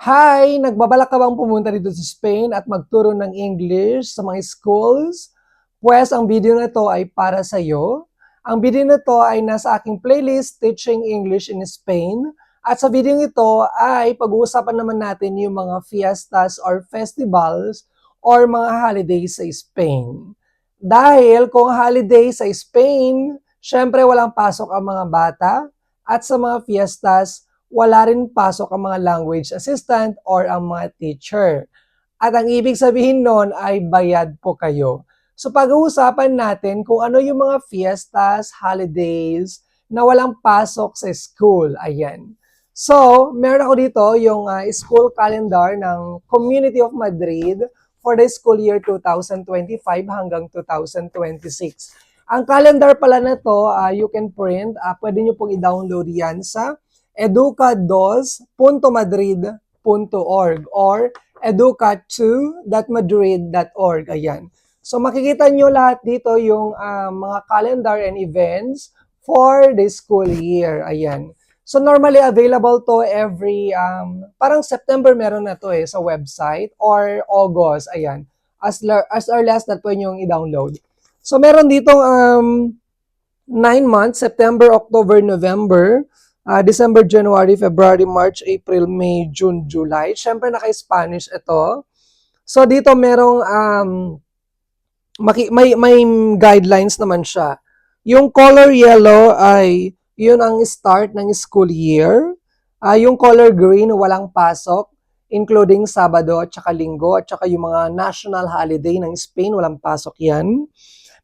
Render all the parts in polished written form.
Hi! Nagbabalak ka bang pumunta dito sa Spain at magturo ng English sa mga schools? Pues ang video na to ay para sa iyo. Ang video na to ay nasa aking playlist Teaching English in Spain. At sa video ito ay pag-uusapan naman natin yung mga fiestas or festivals or mga holidays sa Spain. Dahil kung holiday sa Spain, syempre walang pasok ang mga bata at sa mga fiestas, wala rin pasok ang mga language assistant or ang mga teacher. At ang ibig sabihin nun ay bayad po kayo. So pag-uusapan natin kung ano yung mga fiestas, holidays na walang pasok sa school. Ayan. So, meron ako dito yung school calendar ng Community of Madrid for the school year 2025 hanggang 2026. Ang calendar pala na to, you can print, pwede nyo pong i-download yan sa educa2.madrid.org or educa2.madrid.org. Ayan. So makikita nyo lahat dito yung mga calendar and events for the school year. Ayan. So normally available to every, parang September meron na to sa website or August. Ayan. As early as that pwede nyo i-download. So meron ditong 9 months, September, October, November, December, January, February, March, April, May, June, July. Siyempre, naka-Spanish ito. So, dito merong, may guidelines naman siya. Yung color yellow ay, yun ang start ng school year. Yung color green, walang pasok, including Sabado at saka Linggo, at saka yung mga national holiday ng Spain, walang pasok yan.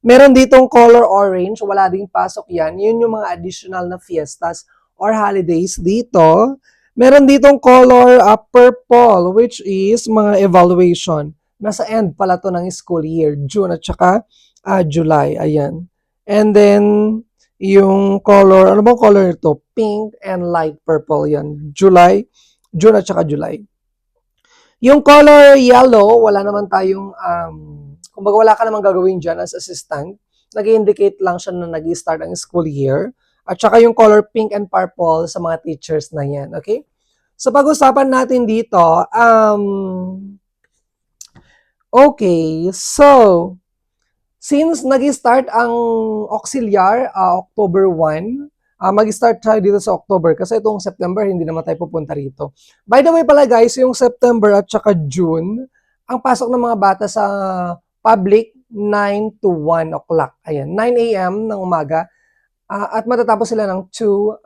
Meron ditong color orange, wala ding pasok yan. Yun yung mga additional na fiestas or holidays dito. Meron ditong color purple, which is mga evaluation. Nasa end pala to ng school year, June at saka July. Ayan. And then, yung color, ano bang color ito? Pink and light purple. Yan. June at saka July. Yung color yellow, wala naman tayong, kumbaga wala ka namang gagawin dyan as assistant. Nag-indicate lang siya na nag-start ang school year. At saka yung color pink and purple sa mga teachers na yan. Okay? So pag-usapan natin dito, okay, so, since nag-start ang auxiliar, October 1, mag-start tayo dito sa October kasi itong September hindi naman tayo pupunta rito. By the way pala guys, yung September at saka June, ang pasok ng mga bata sa public 9 to 1 o'clock. Ayan, 9 a.m. ng umaga at matatapos sila ng 1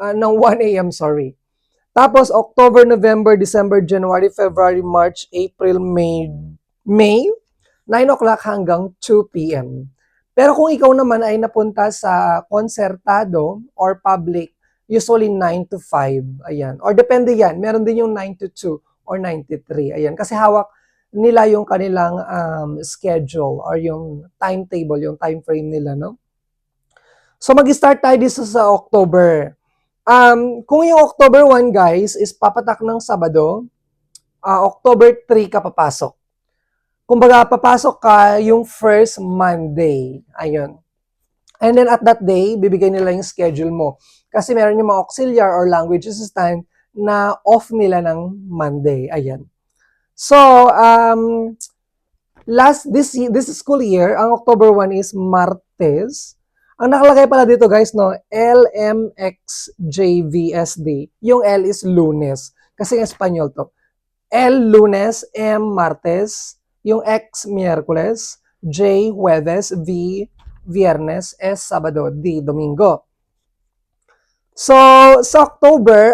a.m. sorry. Tapos October, November, December, January, February, March, April, May, 9 o'clock hanggang 2 p.m. Pero kung ikaw naman ay napunta sa konsertado or public, usually 9 to 5. Ayan. Or depende yan. Meron din yung 9 to 2 or 9 to 3. Ayan. Kasi hawak nila yung kanilang schedule or yung timetable, yung time frame nila, no? So mag-start tayo dito sa October. Kung yung October 1, guys, is papatak ng Sabado, October 3 ka papasok. Kumbaga, papasok ka yung first Monday. Ayun. And then at that day, bibigay nila yung schedule mo. Kasi meron yung mga auxiliar or language assistant na off nila ng Monday. Ayan. So, this school year, ang October 1 is Martes. Ang nakalagay pala dito guys, no, LMXJVSD. Yung L is Lunes. Kasi ng Espanyol to. L, Lunes, M, Martes, yung X, Miyerkules, J, Huwebes, V, Viernes, S, Sabado, D, Domingo. So, sa October,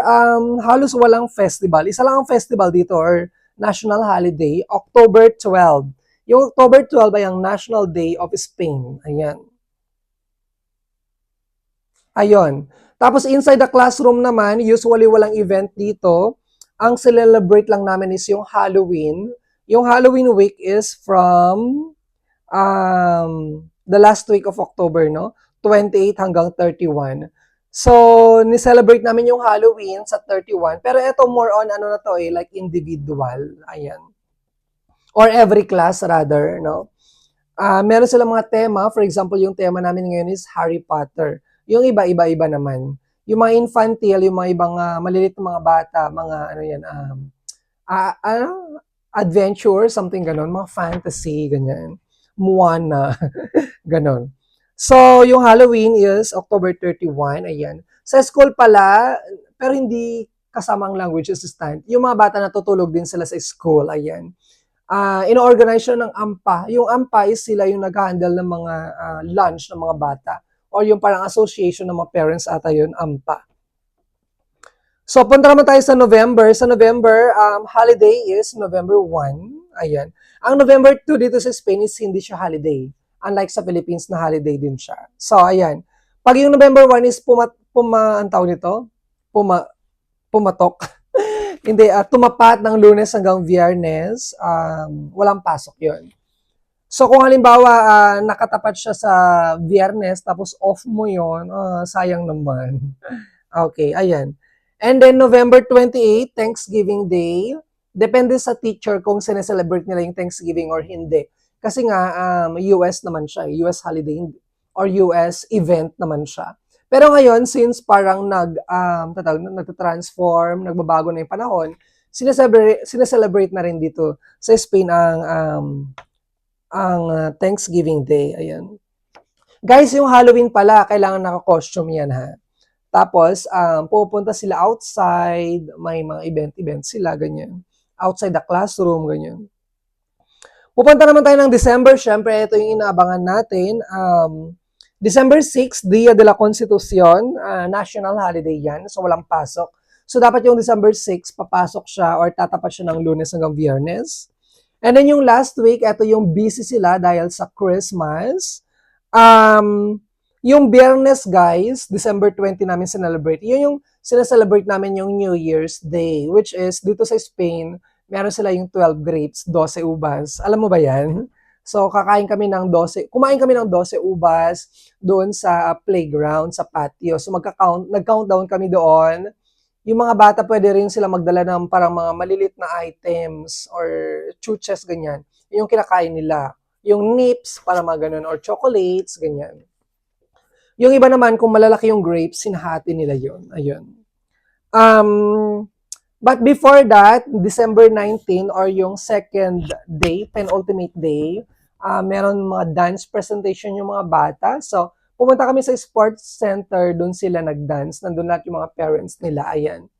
halos walang festival. Isa lang ang festival dito or national holiday, October 12. Yung October 12 ay ang National Day of Spain. Ayan. Ayun. Tapos inside the classroom naman, usually walang event dito. Ang celebrate lang namin is yung Halloween. Yung Halloween week is from the last week of October, no? 28 hanggang 31. So, ni-celebrate namin yung Halloween sa 31. Pero ito more on ano na to like individual. Ayan. Or every class rather, no? Meron silang mga tema. For example, yung tema namin ngayon is Harry Potter. Yung iba-iba naman. Yung mga infantile, yung mga ibang malilit na mga bata, mga ano yan, adventure, something ganon, mga fantasy, ganyan. Moana, ganon. So, yung Halloween is October 31, ayan. Sa school pala, pero hindi kasamang language assistant. Yung mga bata natutulog din sila sa school, ayan. Ino-organize siya ng AMPA. Yung AMPA is sila yung nag-handle ng mga lunch ng mga bata. Or yung parang association ng mga parents ata yun, AMPA. So, punta naman tayo sa November. Sa November, holiday is November 1. Ayan. Ang November 2 dito sa Spain is hindi siya holiday. Unlike sa Philippines na holiday din siya. So, ayan. Pag yung November 1 is ang tawag nito? Pumatok. Hindi, tumapat ng Lunes hanggang Biyernes, walang pasok yon. So, kung halimbawa, nakatapat siya sa Biyernes, tapos off mo yon, sayang naman. Okay, ayan. And then November 28, Thanksgiving Day. Depende sa teacher kung sineselebrate nila yung Thanksgiving or hindi. Kasi nga, US naman siya, US holiday or US event naman siya. Pero ngayon, since parang nagtatransform, nagbabago na yung panahon, sineselebrate na rin dito sa Spain ang Thanksgiving Day. Ayan. Guys, yung Halloween pala, kailangan naka-costume yan ha. Tapos, pupunta sila outside, may mga event sila, ganyan. Outside the classroom, ganyan. Pupunta naman tayo ng December, syempre, ito yung inaabangan natin. December 6, Dia de la Constitucion, national holiday yan, so walang pasok. So, dapat yung December 6, papasok siya or tatapat siya ng Lunes hanggang Biyernes. And then yung last week, ito yung busy sila dahil sa Christmas. Yung Biyernes, guys, December 20 namin sinelebrate. Yun yung sinecelebrate namin yung New Year's Day, which is dito sa Spain, meron sila yung 12 grapes, 12 ubas. Alam mo ba yan? So, kumain kami ng 12 ubas doon sa playground, sa patio. So, nag-countdown kami doon. Yung mga bata, pwede rin sila magdala ng parang mga malilit na items or chuches, ganyan. Yung kinakain nila. Yung nips, para mga ganun, or chocolates, ganyan. Yung iba naman, kung malalaki yung grapes, sinahati nila yon. Ayun. But before that, December 19 or yung second day, penultimate day, meron mga dance presentation yung mga bata. So, pumunta kami sa sports center, doon sila nag-dance. Nandun lahat yung mga parents nila. Ayan.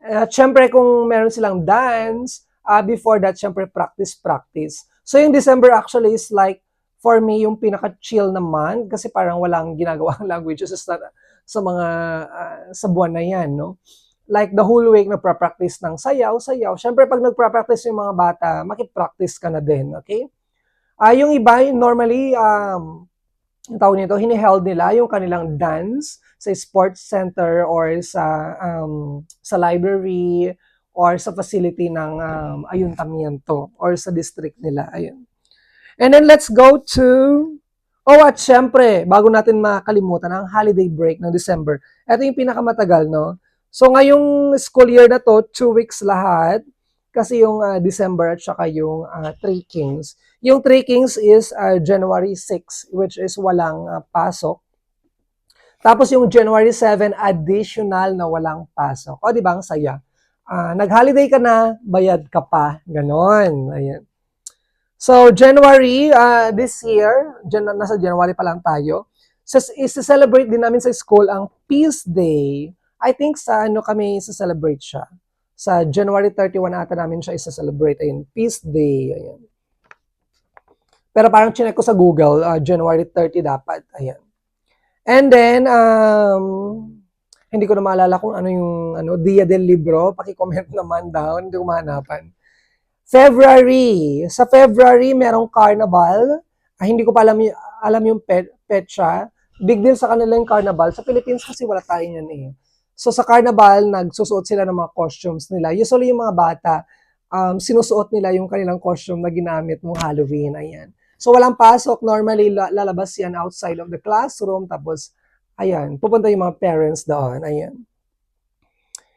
At syempre, kung meron silang dance, before that, syempre, practice. So, yung December actually is like, for me, yung pinaka-chill naman kasi parang walang ginagawang languages sa mga sa buwan na yan, no? Like the whole week nagpa-practice ng sayaw. Syempre pag nagpa-practice yung mga bata, makipractice ka na din, okay? Yung iba, normally, yung tawag nito, hiniheld nila yung kanilang dance sa sports center or sa library or sa facility ng ayuntamiento or sa district nila. Ayun. And then let's go to, at syempre, bago natin makalimutan, ang holiday break ng December. Ito yung pinakamatagal, no? So ngayong school year na to, 2 weeks lahat, kasi yung December at saka yung Three Kings. Yung Three Kings is January 6, which is walang pasok. Tapos yung January 7, additional na walang pasok. O, di ba, ang saya. Nag-holiday ka na, bayad ka pa. Ganon. Ayan. So, January, this year, nasa January pa lang tayo, is-celebrate din namin sa school ang Peace Day. I think sa kami isa-celebrate siya. Sa January 31 ata namin siya isa-celebrate. Ayun, Peace Day. Ayan. Pero parang chinek ko sa Google, January 30 dapat. Ayan. And then, hindi ko na maalala kung ano yung Dia del Libro. Paki-comment naman down, hindi ko mahanapan. February. Sa February, merong carnival. Hindi ko pa alam yung petsa. Big deal sa kanila yung carnival. Sa Philippines kasi wala tayo yan eh. So sa carnival, nagsusuot sila ng mga costumes nila. Usually yung mga bata, sinusuot nila yung kanilang costume na ginamit ng Halloween. Ayan. So walang pasok. Normally, lalabas yan outside of the classroom. Tapos, ayan, pupunta yung mga parents doon. Ayan.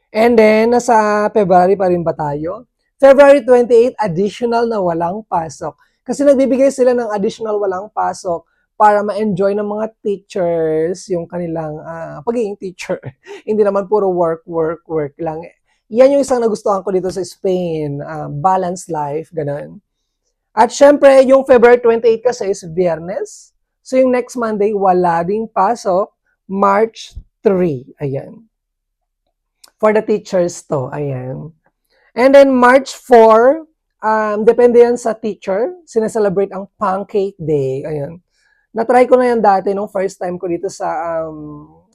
And then, nasa February pa rin ba tayo? February 28, additional na walang pasok. Kasi nagbibigay sila ng additional walang pasok para ma-enjoy ng mga teachers yung kanilang pagiging teacher. Hindi naman puro work lang. Yan yung isang nagustuhan ko dito sa Spain. Balanced life, ganun. At syempre, yung February 28 kasi is Biyernes. So yung next Monday, wala ding pasok. March 3. Ayan. For the teachers to. Ayan. And then March 4, depende yan sa teacher. Sineselebrate ang Pancake Day. Ayan. Na-try ko na yan dati nung first time ko dito sa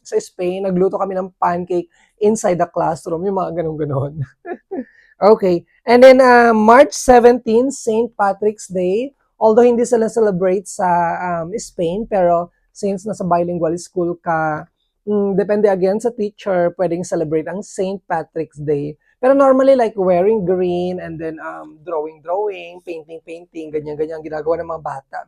Spain. Nagluto kami ng pancake inside the classroom. Yung mga ganun-ganon. Okay. And then March 17, St. Patrick's Day. Although hindi sila celebrate sa Spain, pero since nasa bilingual school ka, depende again sa teacher, pwedeng celebrate ang St. Patrick's Day. Pero normally like wearing green and then drawing, painting, ganyan-ganyan ginagawa ng mga bata.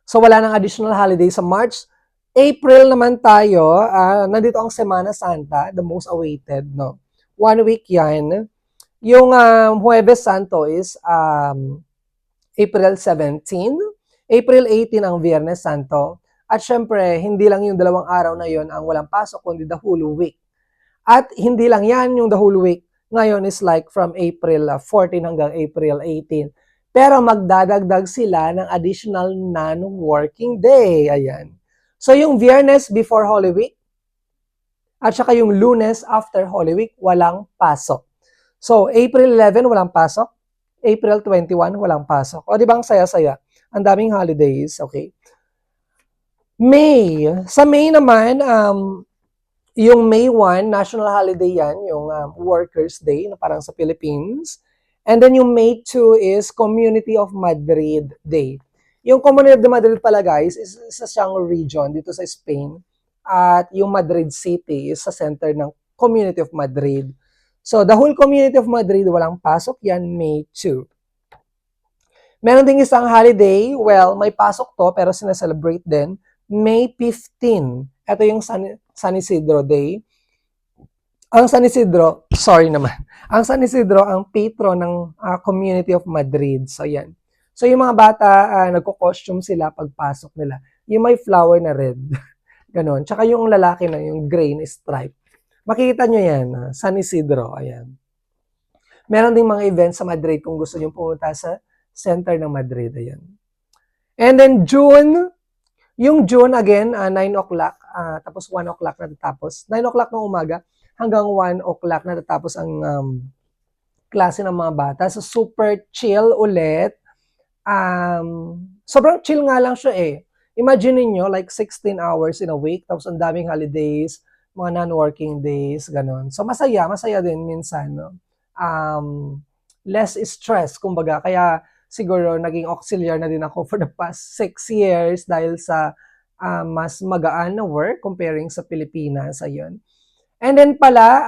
So wala nang additional holiday sa March. April naman tayo, nandito ang Semana Santa, the most awaited, no? 1 week yan. Yung Huwebes Santo is April 17. April 18 ang Viernes Santo. At syempre, hindi lang yung 2 araw na yon ang walang pasok, kundi the whole week. At hindi lang yan yung the whole week. Ngayon is like from April 14 hanggang April 18. Pero magdadagdag sila ng additional non-working day. Ayan. So yung Viernes before Holy Week, at saka yung Lunes after Holy Week, walang pasok. So, April 11, walang pasok. April 21, walang pasok. O, di ba ang saya-saya? Ang daming holidays, okay? May. Sa May naman, yung May 1, national holiday yan, yung Workers' Day, na parang sa Philippines. And then yung May 2 is Community of Madrid Day. Yung Community of Madrid pala guys, is isa siyang region dito sa Spain. At yung Madrid City is sa center ng Community of Madrid. So, the whole Community of Madrid, walang pasok yan, May 2. Meron ding isang holiday, well, may pasok to, pero sineselebrate din, May 15. Ito yung San Isidro Day. Ang San Isidro, sorry naman, ang San Isidro, ang patron ng Community of Madrid. So, yan. So, yung mga bata, nagko-costume sila pagpasok nila. Yung may flower na red. Ganon. Tsaka yung lalaki na, yung gray na stripe. Makikita nyo yan, San Isidro, ayan. Meron ding mga events sa Madrid kung gusto nyo pumunta sa center ng Madrid, ayan. And then June, yung June again, 9 o'clock, tapos 1 o'clock natatapos. 9 o'clock ng umaga hanggang 1 o'clock natatapos ang klase ng mga bata. So super chill ulit. Sobrang chill nga lang siya eh. Imagine niyo like 16 hours in a week, tapos ang daming holidays, mga non-working days, ganon. So masaya din minsan, no? Less stress, kumbaga. Kaya siguro naging auxiliar na din ako for the past 6 years dahil sa mas magaan na work comparing sa Pilipinas, ayun. And then pala,